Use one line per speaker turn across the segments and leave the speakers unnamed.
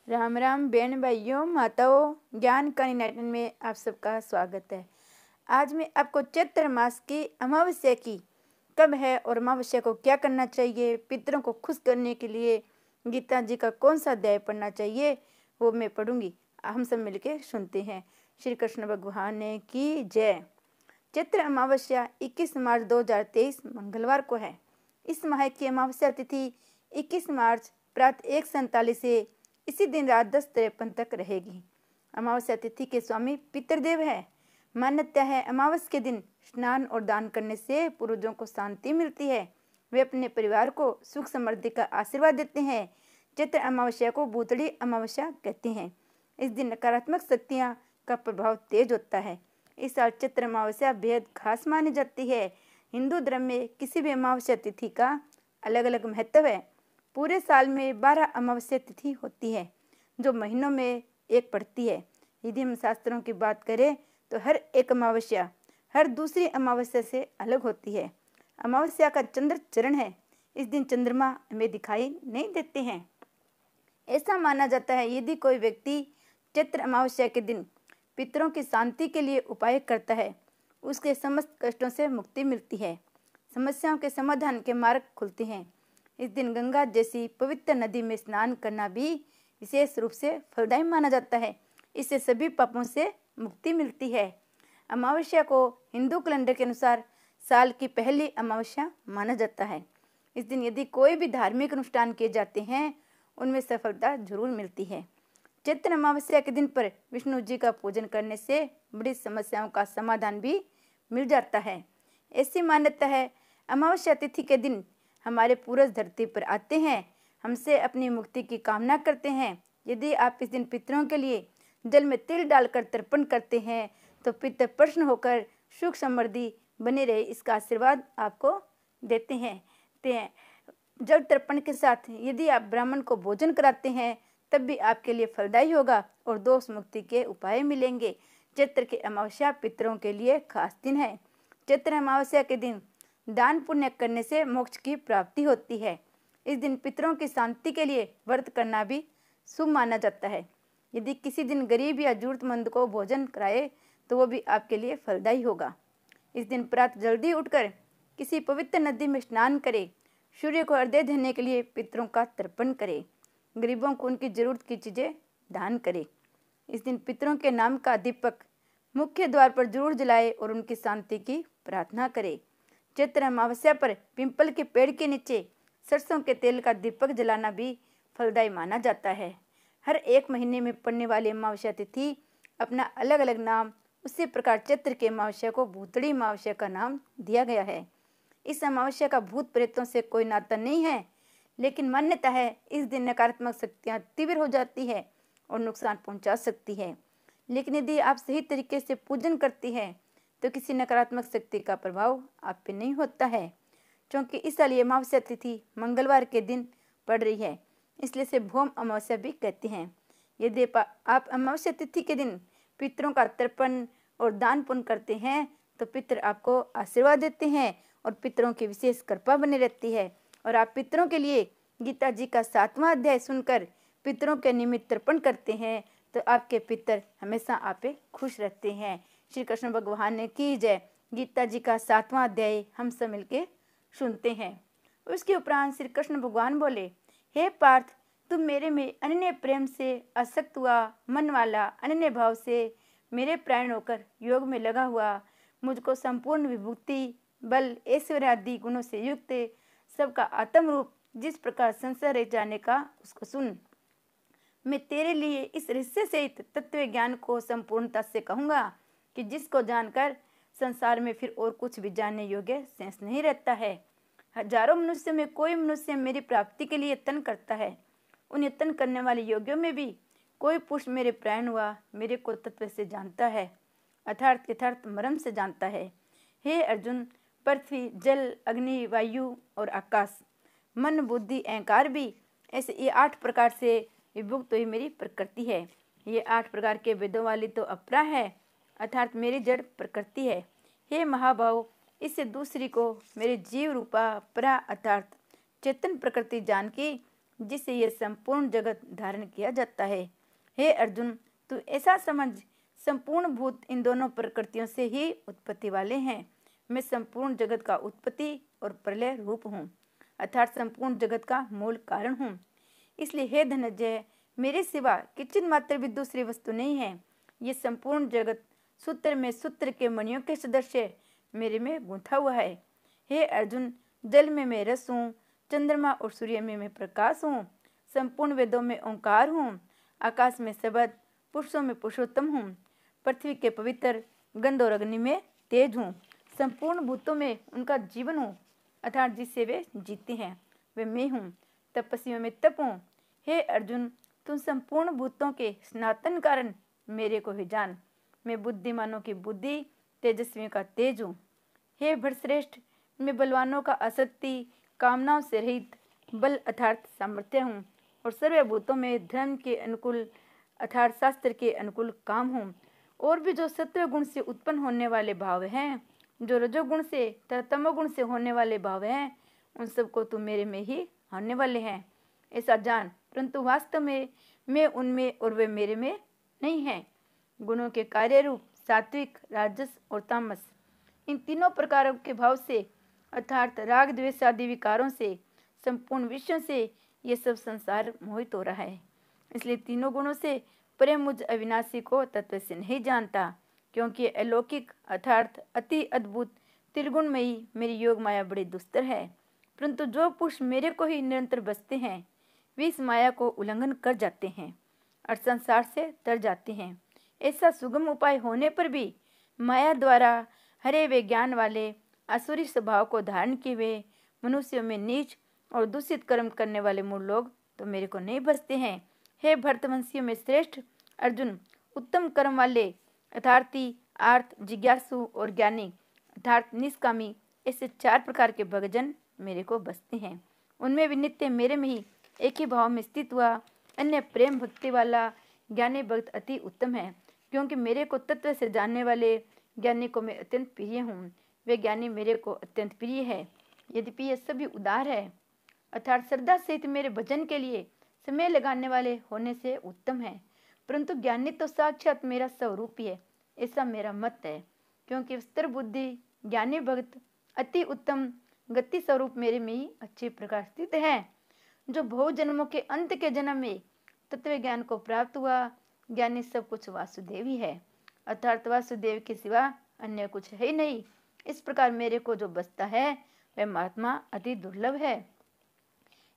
राम राम बहन भाइयों माताओं, ज्ञान का निनाटन में आप सबका स्वागत है। आज मैं आपको चैत्र मास की अमावस्या की कब है और अमावस्या को क्या करना चाहिए, पितरों को खुश करने के लिए गीता जी का कौन सा अध्याय पढ़ना चाहिए वो मैं पढ़ूंगी। हम सब मिलके सुनते हैं। श्री कृष्ण भगवान की जय। चैत्र अमावस्या 21 मार्च 2023 मंगलवार को है। इस माह की अमावस्या तिथि 21 मार्च प्रातः 1:47 से इसी दिन रात 10:53 तक रहेगी। अमावस्या तिथि के स्वामी पितृदेव है। मान्यता है अमावस्या के दिन स्नान और दान करने से पूर्वजों को शांति मिलती है। वे अपने परिवार को सुख समृद्धि का आशीर्वाद देते हैं। चैत्र अमावस्या को भूतड़ी अमावस्या कहते हैं। इस दिन नकारात्मक शक्तियां का प्रभाव तेज होता है। इस साल चैत्र अमावस्या बेहद खास मानी जाती है। हिंदू धर्म में किसी भी अमावस्या तिथि का अलग अलग महत्व है। पूरे साल में 12 अमावस्या तिथि होती है जो महीनों में एक पड़ती है। यदि हम शास्त्रों की बात करें तो हर एक अमावस्या हर दूसरी अमावस्या से अलग होती है। अमावस्या का चंद्र चरण है। इस दिन चंद्रमा हमें दिखाई नहीं देते हैं। ऐसा माना जाता है यदि कोई व्यक्ति चैत्र अमावस्या के दिन पितरों की शांति के लिए उपाय करता है, उसके समस्त कष्टों से मुक्ति मिलती है। समस्याओं के समाधान के मार्ग खुलते हैं। इस दिन गंगा जैसी पवित्र नदी में स्नान करना भी विशेष रूप से फलदायी माना जाता है। इससे सभी पापों से मुक्ति मिलती है। अमावस्या को हिंदू कैलेंडर के अनुसार साल की पहली अमावस्या माना जाता है। इस दिन यदि कोई भी धार्मिक अनुष्ठान किए जाते हैं उनमें सफलता जरूर मिलती है। चैत्र अमावस्या के दिन पर विष्णु जी का पूजन करने से बड़ी समस्याओं का समाधान भी मिल जाता है। ऐसी मान्यता है अमावस्या तिथि के दिन हमारे पूर्वज धरती पर आते हैं, हमसे अपनी मुक्ति की कामना करते हैं। यदि आप इस दिन पितरों के लिए जल में तिल डालकर तर्पण करते हैं तो पितर प्रसन्न होकर सुख समृद्धि बने रहे इसका आशीर्वाद आपको देते हैं। जल तर्पण के साथ यदि आप ब्राह्मण को भोजन कराते हैं तब भी आपके लिए फलदायी होगा और दोष मुक्ति के उपाय मिलेंगे। चैत्र की अमावस्या पितरों के लिए खास दिन है। चैत्र अमावस्या के दिन दान पुण्य करने से मोक्ष की प्राप्ति होती है। इस दिन पितरों की शांति के लिए व्रत करना भी शुभ माना जाता है। यदि किसी दिन गरीब या जरूरतमंद को भोजन कराए तो वो भी आपके लिए फलदायी होगा। इस दिन प्रातः जल्दी उठकर किसी पवित्र नदी में स्नान करें। सूर्य को अर्घ्य देने के लिए पितरों का तर्पण करें। गरीबों को उनकी जरूरत की चीजें दान करें। इस दिन पितरों के नाम का दीपक मुख्य द्वार पर जरूर जलाए और उनकी शांति की प्रार्थना करें। चैत्र अमावस्या पर पिंपल के पेड़ के नीचे सरसों के तेल का दीपक जलाना भी फलदायी माना जाता है। हर एक महीने में पड़ने वाली अमावस्या तिथि अपना अलग अलग नाम, उसी प्रकार चैत्र की अमावस्या को भूतड़ी अमावस्या का नाम दिया गया है। इस अमावस्या का भूत प्रेतों से कोई नाता नहीं है, लेकिन मान्यता है इस दिन नकारात्मक शक्तियाँ तीव्र हो जाती है और नुकसान पहुंचा सकती है। लेकिन यदि आप सही तरीके से पूजन करती हैं तो किसी नकारात्मक शक्ति का प्रभाव आप पे नहीं होता है। क्योंकि इस साल अमावस्या तिथि मंगलवार के दिन पड़ रही है, इसलिए से भौम अमावस्या भी कहते हैं। यदि आप अमावस्या तिथि के दिन पितरों का तर्पण और दान पुण्य करते हैं तो पितर आपको आशीर्वाद देते हैं और पितरों की विशेष कृपा बनी रहती है। और आप पितरों के लिए गीता जी का 7वां अध्याय सुनकर पितरों के निमित्त तर्पण करते हैं तो आपके पितर हमेशा आप पे खुश रहते हैं। श्री कृष्ण भगवान की जय। गीता जी का 7वां अध्याय हम सब मिलके सुनते हैं। उसके उपरांत श्री कृष्ण भगवान बोले, हे पार्थ, तुम मेरे में अनन्य प्रेम से आसक्त हुआ मन वाला, अनन्य भाव से मेरे प्राण होकर योग में लगा हुआ, मुझको संपूर्ण विभूति, बल, ऐश्वर्य आदि गुणों से युक्त सबका आत्म रूप जिस प्रकार संसार रह जाने का उसको सुन। मैं तेरे लिए इस रहस्य सहित तत्व ज्ञान को संपूर्णता से कहूँगा कि जिसको जानकर संसार में फिर और कुछ भी जानने योग्य शेष नहीं रहता है। हजारों मनुष्य में कोई मनुष्य मेरी प्राप्ति के लिए यत्न करता है। उन यत्न करने वाले योग्यों में भी कोई पुरुष मेरे प्राण हुआ मेरे को तत्व से जानता है, अर्थात यथार्थ मर्म से जानता है। हे अर्जुन, पृथ्वी, जल, अग्नि, वायु और आकाश, मन, बुद्धि, अहंकार भी ऐसे ये 8 प्रकार से विभुक्त हुई मेरी प्रकृति है। ये 8 प्रकार के वेदों वाली तो अपरा है, अर्थात मेरी जड़ प्रकृति है। हे महाभाव, इससे दूसरी को मेरे जीव रूपा परा अर्थात चेतन प्रकृति जान की जिससे यह संपूर्ण जगत धारण किया जाता है। हे अर्जुन, तू ऐसा समझ, संपूर्ण भूत इन दोनों प्रकृतियों से ही उत्पत्ति वाले हैं। मैं संपूर्ण जगत का उत्पत्ति और प्रलय रूप हूँ, अर्थात संपूर्ण जगत का मूल कारण हूँ। इसलिए हे धनंजय, मेरे सिवा किंचित मात्र भी दूसरी वस्तु नहीं है। ये संपूर्ण जगत सूत्र में सूत्र के मणियों के सदृश मेरे में गूंथा हुआ है। हे अर्जुन, जल में मैं रस हूँ, चंद्रमा और सूर्य में मैं प्रकाश हूँ, संपूर्ण वेदों में ओंकार हूँ, आकाश में शब्द, पुरुषों में पुरुषोत्तम हूँ, पृथ्वी के पवित्र, गंध और अग्नि में तेज हूँ, संपूर्ण भूतों में उनका जीवन हूँ, अर्थात जिससे वे जीते हैं वे मैं हूँ, तपस्वियों में तप हूँ। हे अर्जुन, तुम संपूर्ण भूतों के सनातन कारण मेरे को ही जान। मैं बुद्धिमानों की बुद्धि, तेजस्वियों का तेज हूँ। हे भरश्रेष्ठ, मैं बलवानों का आसक्ति, कामनाओं से रहित बल अर्थात सामर्थ्य हूँ, और सर्वभूतों में धर्म के अनुकूल अर्थात शास्त्र के अनुकूल काम हूँ। और भी जो सत्व गुण से उत्पन्न होने वाले भाव हैं, जो रजोगुण से तथा तमोगुण से होने वाले भाव हैं, उन सबको तुम मेरे में ही आने वाले हैं, ऐसा जान। परंतु वास्तव में मैं उनमें और वे मेरे में नहीं हैं। गुणों के कार्य रूप सात्विक, राजस और तामस, इन तीनों प्रकारों के भाव से अर्थात राग द्वेष आदि विकारों से संपूर्ण विश्व से ये सब संसार मोहित हो रहा है। इसलिए तीनों गुणों से प्रेम मुझ अविनाशी को तत्व से नहीं जानता, क्योंकि अलौकिक अर्थात अति अद्भुत त्रिगुणमयी मेरी योग माया बड़ी दुस्तर है। परंतु जो पुरुष मेरे को ही निरंतर बसते हैं, वे इस माया को उल्लंघन कर जाते हैं और संसार से तर जाते हैं। ऐसा सुगम उपाय होने पर भी माया द्वारा हरे वे ज्ञान वाले आसुरी स्वभाव को धारण किए हुए मनुष्यों में नीच और दूषित कर्म करने वाले मूल लोग तो मेरे को नहीं बसते हैं। हे भरतवंशियों में श्रेष्ठ अर्जुन, उत्तम कर्म वाले यथार्थी, आर्थ, जिज्ञासु और ज्ञानी अर्थात निष्कामी, ऐसे 4 प्रकार के भक्तजन मेरे को बसते हैं। उनमें भी नित्य मेरे में ही एक ही भाव में स्थित हुआ अन्य प्रेम भक्ति वाला ज्ञानी भक्त अति उत्तम है, क्योंकि मेरे को तत्व से जानने वाले ज्ञानी को मैं अत्यंत प्रिय हूँ। वे ज्ञानी मेरे को अत्यंत प्रिय है, यद्यपि ये सभी उदार है अर्थात श्रद्धा सहित मेरे भजन के लिए समय लगाने वाले होने से उत्तम है। परंतु ज्ञानी तो साक्षात मेरा स्वरूप ही है, ऐसा मेरा मत है, क्योंकि स्तर बुद्धि ज्ञानी भक्त अति उत्तम गति स्वरूप मेरे में ही अच्छे प्रकार स्थित है। जो बहु जन्मों के अंत के जन्म में तत्व ज्ञान को प्राप्त हुआ, ज्ञानी सब कुछ वासुदेव ही है, अर्थात वासुदेव के सिवा अन्य कुछ है ही नहीं। इस प्रकार मेरे को जो बसता है वह महात्मा अति दुर्लभ है।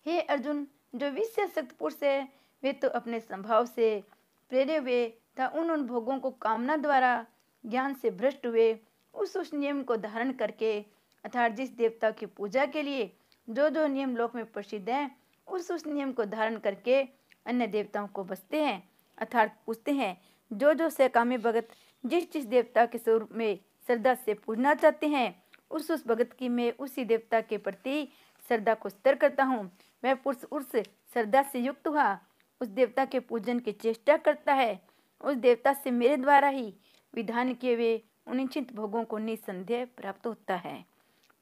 हे अर्जुन, जो विषयासक्त पुरुष है वे तो अपने स्वभाव से प्रेरे हुए तथा उन भोगों को कामना द्वारा ज्ञान से भ्रष्ट हुए उस नियम को धारण करके अर्थात जिस देवता की पूजा के लिए जो नियम लोक में प्रसिद्ध है उस नियम को धारण करके अन्य देवताओं को बसते हैं, अर्थात पूछते हैं। जो सकामी भगत जिस देवता के स्वरूप में श्रद्धा से पूजना चाहते हैं उस भगत की मैं उसी देवता के प्रति श्रद्धा को स्थिर करता हूँ। वह पुरुष उस श्रद्धा से युक्त हुआ उस देवता के पूजन की चेष्टा करता है। उस देवता से मेरे द्वारा ही विधान किए हुए उनिश्चित भोगों को निसंदेह प्राप्त होता है,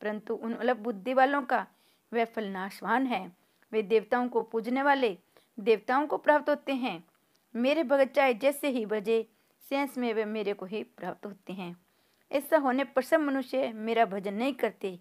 परंतु उन अल्प बुद्धि वालों का वह फल नाशवान है। वे देवताओं को पूजने वाले देवताओं को प्राप्त होते हैं। मेरे भगत चाहे जैसे ही बजे सेंस में वे मेरे को ही प्राप्त होते हैं। ऐसा होने पर सब मनुष्य मेरा भजन नहीं करते।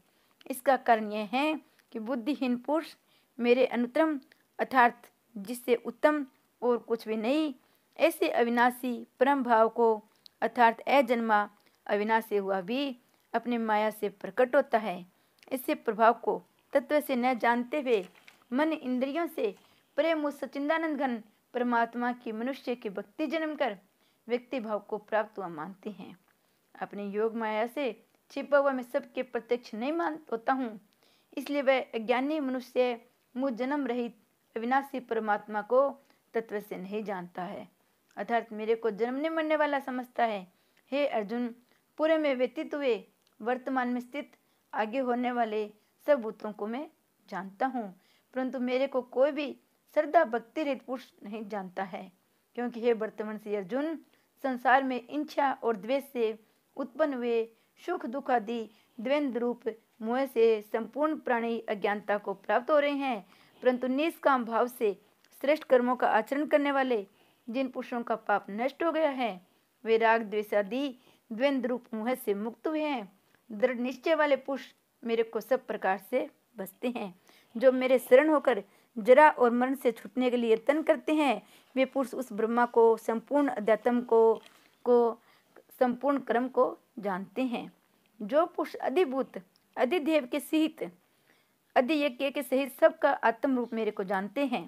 इसका कारण यह है कि बुद्धिहीन पुरुष मेरे अनुत्तम अर्थात जिससे उत्तम और कुछ भी नहीं ऐसे अविनाशी परम भाव को अर्थात अजन्मा अविनाशी हुआ भी अपनी माया से प्रकट होता है। इससे प्रभाव को तत्व से न जानते हुए मन इंद्रियों से प्रेम उस सच्चिदानंद घन परमात्मा की मनुष्य की भक्ति जन्म कर व्यक्ति भाव को प्राप्त हुआ मानते हैं। अपने योग माया से छिपा हुआ मैं सबके प्रत्यक्ष नहीं मान होता हूँ, इसलिए वह अज्ञानी मनुष्य मुझ जन्म रहित अविनाशी परमात्मा को तत्व से नहीं जानता है, अर्थात मेरे को जन्मने मरने वाला समझता है। हे अर्जुन, पूरे में व्यतीत हुए वर्तमान में स्थित आगे होने वाले सब भूतों को मैं जानता हूँ, परंतु मेरे को कोई भी श्रद्धा भक्ति रहित पुरुष नहीं जानता है, क्योंकि हे वर्तमान से अर्जुन, संसार में इच्छा और द्वेष से उत्पन्न हुए सुख दुख आदि द्वंद्व रूप मोह से संपूर्ण प्राणी अज्ञानता को प्राप्त हो रहे हैं, परंतु निष्काम भाव से श्रेष्ठ कर्मों का आचरण करने वाले जिन पुरुषों का पाप नष्ट हो गया है, वे राग द्वेष आदि द्वंद्व रूप मोह से मुक्त हुए हैं। दृढ़ निश्चय वाले पुरुष मेरे को सब प्रकार से बसते हैं। जो मेरे शरण होकर जरा और मरण से छूटने के लिए यत्न करते हैं, वे पुरुष उस ब्रह्मा को, संपूर्ण अध्यात्म को संपूर्ण कर्म को जानते हैं। जो पुरुष अधिभूत, अधिदेव के सहित, अधियज्ञ के सहित सबका आत्म रूप मेरे को जानते हैं,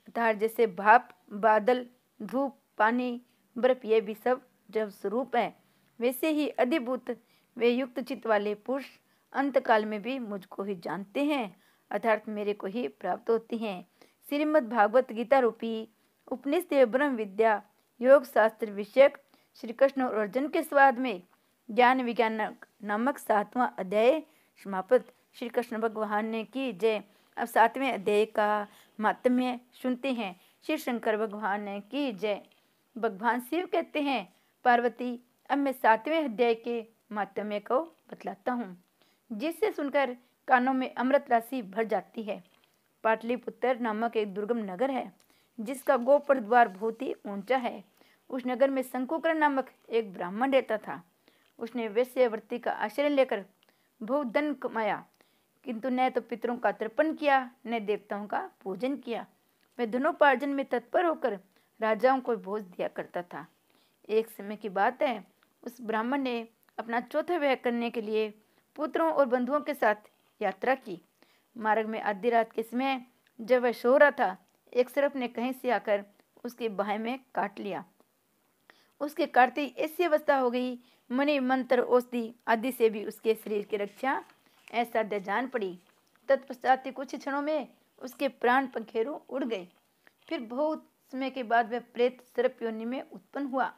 अर्थात जैसे भाप, बादल, धूप, पानी, बर्फ ये भी सब जब स्वरूप है, वैसे ही अधिभूत वे युक्त चित्त वाले पुरुष अंत काल में भी मुझको ही जानते हैं, अर्थात मेरे को ही प्राप्त होते हैं। श्रीमद् भागवत गीता रूपी उपनिषद ब्रह्म विद्या योग शास्त्र विषयक श्री कृष्ण और अर्जुन के स्वाद में ज्ञान विज्ञान नामक 7वां अध्याय समाप्त। श्री कृष्ण भगवान ने की जय। अब 7वें अध्याय का महात्म्य सुनते हैं। श्री शंकर भगवान ने की जय। भगवान शिव कहते हैं, पार्वती अब मैं 7वें अध्याय के महात्म्य को बतलाता हूँ, जिससे सुनकर कानों में अमृत राशि भर जाती है। पाटलिपुत्र नामक एक दुर्गम नगर है, जिसका गोपुर द्वार बहुत ही ऊंचा है। उस नगर में शंकुकर्ण नामक एक ब्राह्मण रहता था। उसने वैश्यवृत्ति का आश्रय लेकर बहुत धन कमाया, किंतु न तो पितरों का तर्पण किया, न देवताओं का पूजन किया। वह धनोपार्जन में तत्पर होकर राजाओं को भोज दिया करता था। एक समय की बात है, उस ब्राह्मण ने अपना चौथा विवाह करने के लिए पुत्रों और बंधुओं के साथ यात्रा की। मार्ग में आधी रात के समय जब वह सो रहा था, एक सर्प ने कहीं से आकर उसके बाहें में काट लिया। उसके काटते ही ऐसी अवस्था हो गई, मणि मंत्र औषधि आदि से भी उसके शरीर की रक्षा असाध्य जान पड़ी। तत्पश्चात कुछ क्षणों में उसके प्राण पंखेरु उड़ गए। फिर बहुत समय के बाद वह प्रेत सर्प योनि में उत्पन्न हुआ।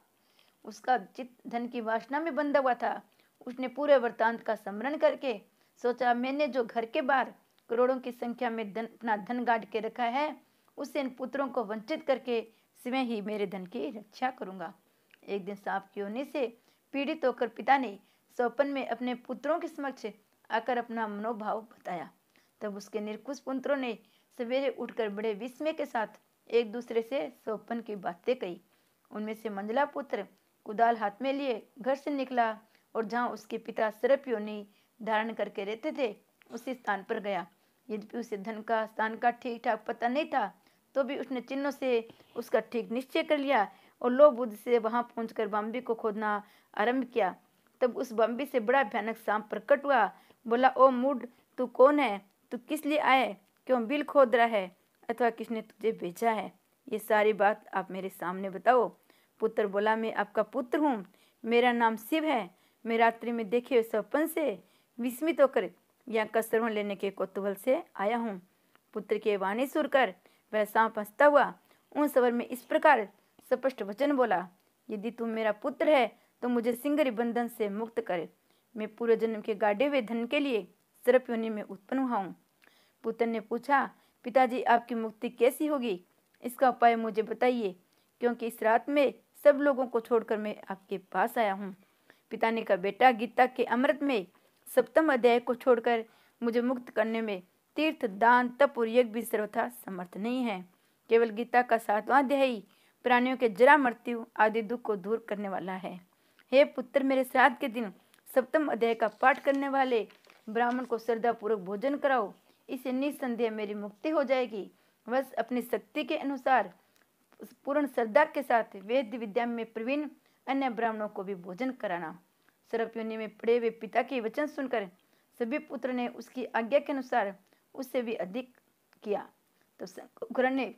उसका चित्त धन की वासना में बंधा हुआ था। उसने पूरे वृत्तांत का स्मरण करके सोचा, मैंने जो घर के बाहर करोड़ों की संख्या में अपना धन गाड़ के रखा है, उससे इन पुत्रों को वंचित करके स्वयं ही मेरे धन की रक्षा करूंगा। एक दिन सांप की योनि से पीड़ित होकर पिता ने स्वप्न में अपने पुत्रों के समक्ष आकर अपना मनोभाव बताया। तब उसके निर्कुश पुत्रों ने सवेरे उठकर बड़े विस्मय के साथ एक दूसरे से स्वप्न की बातें कही। उनमें से मंझला पुत्र कुदाल हाथ में लिए घर से निकला और जहाँ उसके पिता सर्प योनि धारण करके रहते थे, उसी स्थान पर गया। यद्यपि उसे धन का स्थान का ठीक ठाक पता नहीं था, तो भी उसने चिन्हों से उसका ठीक निश्चय कर लिया और लोभ बुद्धि से वहां पहुंचकर बम्बी को खोदना आरंभ किया। तब उस बम्बी से बड़ा भयानक सांप प्रकट हुआ। बोला, ओ मूढ़, तू कौन है? तू किस लिए आए? क्यों बिल खोद रहा है? अथवा किसने तुझे भेजा है? ये सारी बात आप मेरे सामने बताओ। पुत्र बोला, मैं आपका पुत्र हूँ, मेरा नाम शिव है। मैं रात्रि में देखे हुए स्वप्न से विस्मित होकर यहाँ का श्रवण लेने के कौतूहल से आया हूँ। पुत्र की वाणी सुनकर वह सांप हंसता हुआ उन स्वर में इस प्रकार स्पष्ट वचन बोला, यदि तू मेरा पुत्र है तो मुझे सिंगरी बंधन से मुक्त कर। मैं पूरे जन्म के गाड़े हुए धन के लिए सर्प योनि में उत्पन्न हुआ हूँ। पुत्र ने पूछा, पिताजी आपकी मुक्ति कैसी होगी? इसका उपाय मुझे बताइए, क्योंकि इस रात में सब लोगों को छोड़कर मैं आपके पास आया हूँ। पिता ने कहा, बेटा, गीता के अमृत में 7वें अध्याय को छोड़कर मुझे मुक्त करने में तीर्थ, दान, तप और यज्ञ भी सर्वथा समर्थ नहीं है। केवल गीता का 7वां अध्याय ही प्राणियों के जरा मृत्यु आदि दुख को दूर करने वाला है। हे पुत्र, मेरे श्राद्ध के दिन 7वें अध्याय का पाठ करने वाले ब्राह्मण को श्रद्धा पूर्वक भोजन कराओ, इससे निस्संदेह मेरी मुक्ति हो जाएगी। बस अपनी शक्ति के अनुसार पूर्ण श्रद्धा के साथ वेद विद्या में प्रवीण अन्य ब्राह्मणों को भी भोजन कराना। सर्प योनि में पड़े हुए पिता के वचन सुनकर सभी पुत्र ने उसकी आज्ञा के अनुसार उससे भी अधिक किया। तो शंकुकर्ण ने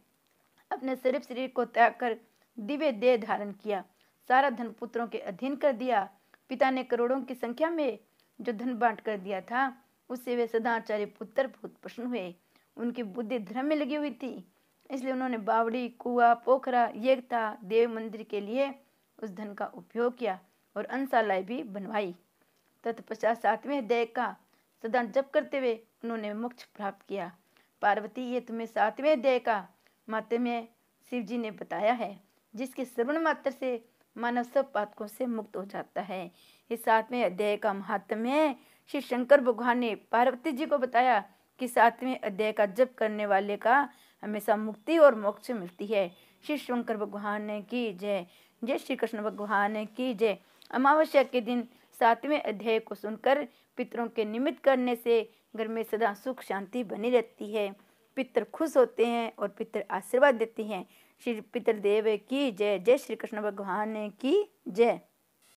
अपने शरीर को त्याग कर दिव्य देह धारण किया। सारा धन पुत्रों के अधीन कर दिया। पिता ने करोड़ों की संख्या में जो धन बांट कर दिया था, उससे वे सदाचारी पुत्र बहुत प्रसन्न हुए। उनकी बुद्धि धर्म में लगी हुई थी, इसलिए उन्होंने बावड़ी, कुआ, पोखरा, यज्ञता, देव मंदिर के लिए उस धन का उपयोग किया और अंशालाएं भी बनवाई। तत्पश्चात 7वें अध्याय का सदा जप करते हुए उन्होंने मोक्ष प्राप्त किया। पार्वती, ये तुम्हें 7वें अध्याय का महात्म्य शिव जी ने बताया है, जिसके श्रवण मात्र से मानव सब पातकों से मुक्त हो जाता है। इस 7वें अध्याय का महात्म्य श्री शंकर भगवान ने पार्वती जी को बताया कि 7वें अध्याय का जप करने वाले का हमेशा मुक्ति और मोक्ष मिलती है। श्री शंकर भगवान की जय। जय श्री कृष्ण भगवान की जय। अमावस्या के दिन 7वें अध्याय को सुनकर पितरों के निमित्त करने से घर में सदा सुख शांति बनी रहती है। पितर खुश होते हैं और पितर आशीर्वाद देते हैं। श्री पितृदेव की जय। जय श्री कृष्ण भगवान की जय।